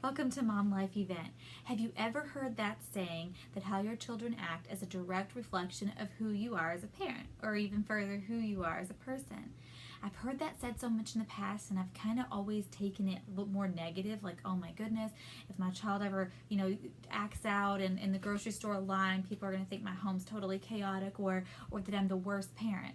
Welcome to Mom Life Event. Have you ever heard that saying that how your children act is a direct reflection of who you are as a parent, or even further, who you are as a person? I've heard that said so much in the past, and I've kind of always taken it a little more negative, like, oh my goodness, if my child ever, acts out in the grocery store line, people are going to think my home's totally chaotic, or that I'm the worst parent.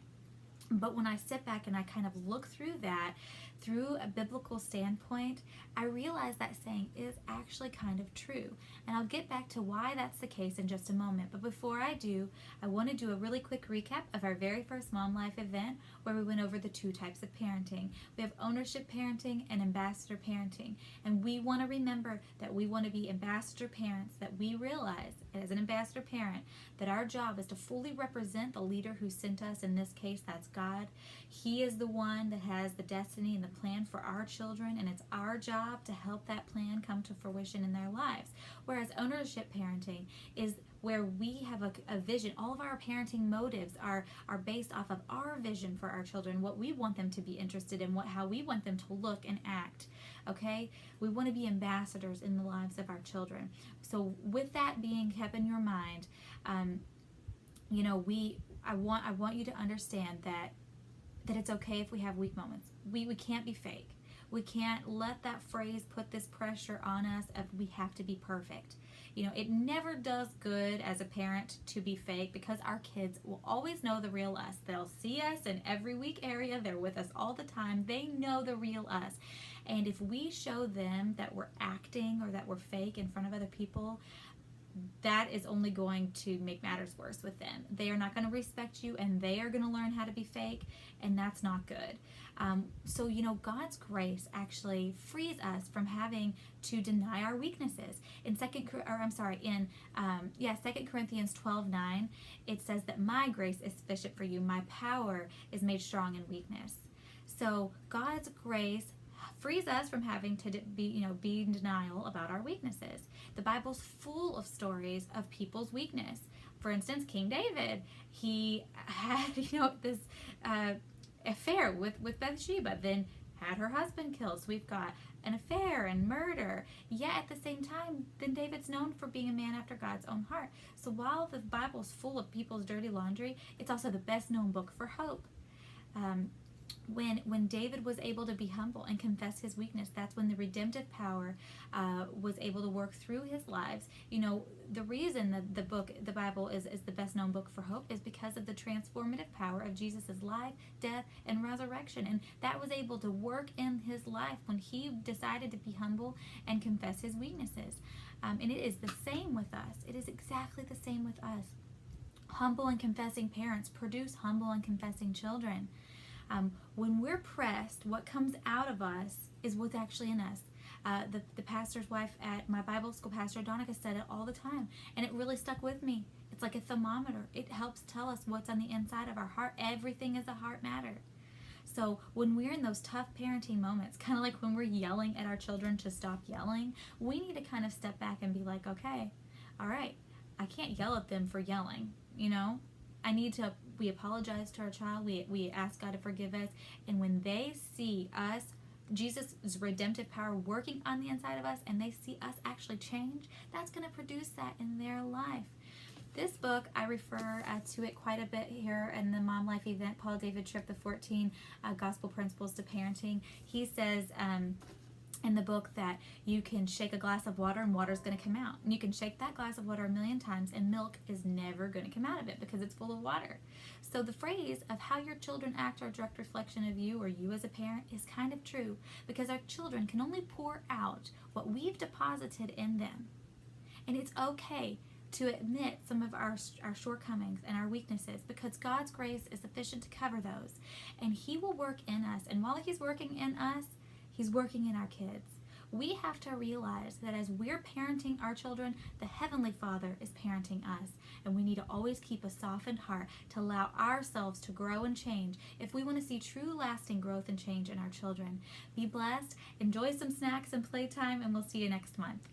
But when I sit back and I kind of look through that, through a biblical standpoint, I realize that saying is actually kind of true. And I'll get back to why that's the case in just a moment. But before I do, I want to do a really quick recap of our very first Mom Life event where we went over the two types of parenting. We have ownership parenting and ambassador parenting. And we want to remember that we want to be ambassador parents, that we realize as an ambassador parent that our job is to fully represent the leader who sent us. In this case, that's God. He is the one that has the destiny and the plan for our children, and it's our job to help that plan come to fruition in their lives. Whereas ownership parenting is where we have a vision. All of our parenting motives are based off of our vision for our children, what we want them to be interested in, how we want them to look and act. Okay? We want to be ambassadors in the lives of our children. So with that being kept in your mind, I want you to understand that it's okay if we have weak moments. We can't be fake. We can't let that phrase put this pressure on us of we have to be perfect. It never does good as a parent to be fake, because our kids will always know the real us. They'll see us in every weak area. They're with us all the time. They know the real us. And if we show them that we're acting or that we're fake in front of other people, that is only going to make matters worse with them. They are not going to respect you, and they are going to learn how to be fake, and that's not good. So God's grace actually frees us from having to deny our weaknesses. In 2 Corinthians 12:9, it says that my grace is sufficient for you. My power is made strong in weakness. So God's grace frees us from having to be in denial about our weaknesses. The Bible's full of stories of people's weakness. For instance, King David, he had this affair with Bathsheba, then had her husband killed. So we've got an affair and murder. Yet at the same time, then David's known for being a man after God's own heart. So while the Bible's full of people's dirty laundry, it's also the best known book for hope. When David was able to be humble and confess his weakness, that's when the redemptive power was able to work through his lives. The reason that the Bible is the best known book for hope is because of the transformative power of Jesus' life, death, and resurrection. And that was able to work in his life when he decided to be humble and confess his weaknesses. And it is the same with us. It is exactly the same with us. Humble and confessing parents produce humble and confessing children. When we're pressed, what comes out of us is what's actually in us. The pastor's wife at my Bible school, Pastor Donica, said it all the time, and it really stuck with me. It's like a thermometer. It helps tell us what's on the inside of our heart. Everything is a heart matter. So when we're in those tough parenting moments, kind of like when we're yelling at our children to stop yelling, we need to kind of step back and be like, okay, all right, I can't yell at them for yelling, we apologize to our child, we ask God to forgive us, and when they see us, Jesus' redemptive power working on the inside of us, and they see us actually change, that's going to produce that in their life. This book, I refer to it quite a bit here in the Mom Life event, Paul David Tripp, the 14 Gospel Principles to Parenting. He says in the book that you can shake a glass of water and water's going to come out. And you can shake that glass of water 1,000,000 times and milk is never going to come out of it because it's full of water. So the phrase of how your children act are a direct reflection of you or you as a parent is kind of true, because our children can only pour out what we've deposited in them. And it's okay to admit some of our shortcomings and our weaknesses, because God's grace is sufficient to cover those. And He will work in us. And while He's working in us, He's working in our kids. We have to realize that as we're parenting our children, the Heavenly Father is parenting us. And we need to always keep a softened heart to allow ourselves to grow and change if we want to see true lasting growth and change in our children. Be blessed, enjoy some snacks and playtime, and we'll see you next month.